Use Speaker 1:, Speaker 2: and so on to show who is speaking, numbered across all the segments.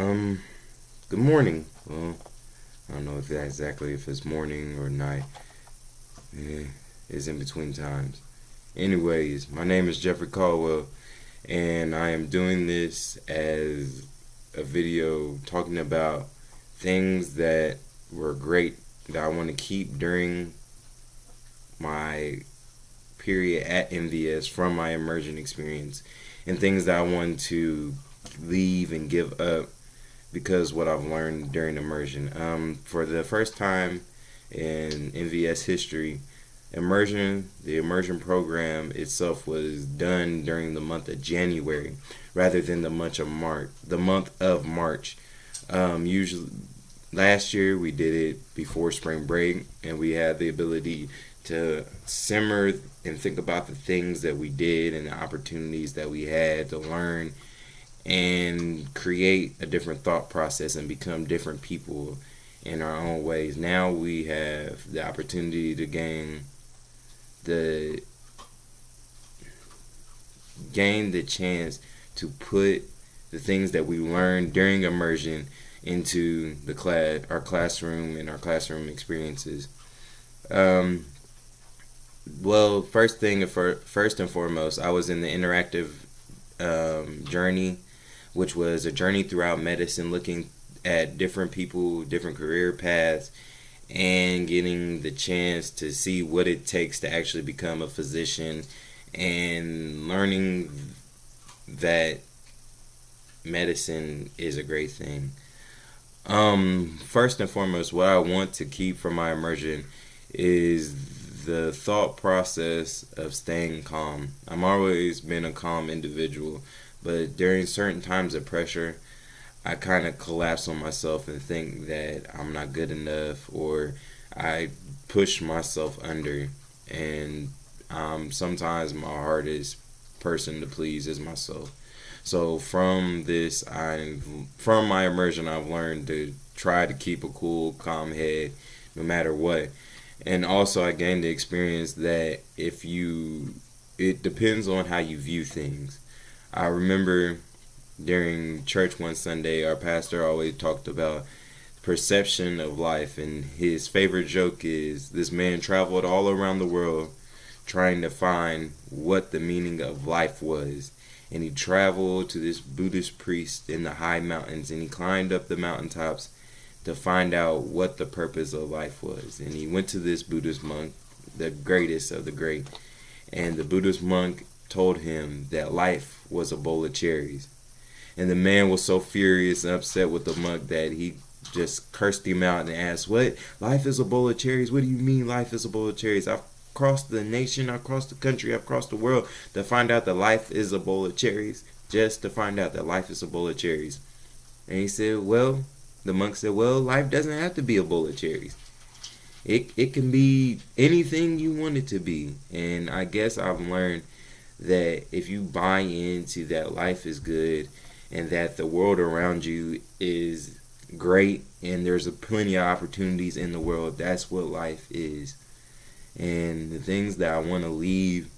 Speaker 1: Um, Good morning. Well, I don't know if it's morning or night. Eh, it's in between times. Anyways, my name is Jeffrey Caldwell, and I am doing this as a video talking about things that were great that I want to keep during my period at MVS from my immersion experience, and things that I want to leave and give up because what I've learned during immersion. For the first time in MVS history, the immersion program itself was done during the month of January rather than the month of March. Usually, last year we did it before spring break, and we had the ability to simmer and think about the things that we did and the opportunities that we had to learn and create a different thought process and become different people in our own ways. Now we have the opportunity to the gain the chance to put the things that we learned during immersion into our classroom and our classroom experiences. Um, first and foremost, I was in the interactive journey, which was a journey throughout medicine, looking at different people, different career paths, and getting the chance to see what it takes to actually become a physician and learning that medicine is a great thing. First and foremost, what I want to keep from my immersion is the thought process of staying calm. I've always been a calm individual, but during certain times of pressure, I kind of collapse on myself and think that I'm not good enough, or I push myself under. And sometimes my hardest person to please is myself. So from my immersion, I've learned to try to keep a cool, calm head no matter what. And also, I gained the experience that it depends on how you view things. I remember during church one Sunday, our pastor always talked about perception of life, and his favorite joke is this man traveled all around the world trying to find what the meaning of life was. And he traveled to this Buddhist priest in the high mountains, and he climbed up the mountaintops to find out what the purpose of life was. And he went to this Buddhist monk, the greatest of the great, and the Buddhist monk told him that life was a bowl of cherries. And the man was so furious and upset with the monk that he just cursed him out and asked, "What? Life is a bowl of cherries? What do you mean life is a bowl of cherries? I've crossed the nation, I've crossed the country, I've crossed the world to find out that life is a bowl of cherries, just to find out that life is a bowl of cherries." And the monk said, "Well, life doesn't have to be a bowl of cherries. It can be anything you want it to be." And I guess I've learned that if you buy into that life is good and that the world around you is great and there's plenty of opportunities in the world, that's what life is. And the things that I want to leave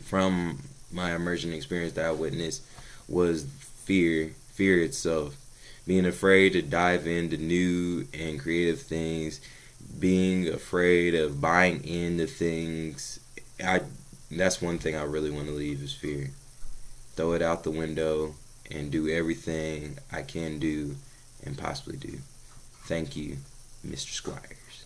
Speaker 1: from my immersion experience that I witnessed was fear itself. Being afraid to dive into new and creative things, being afraid of buying into things. That's one thing I really want to leave is fear. Throw it out the window and do everything I can do and possibly do. Thank you, Mr. Squires.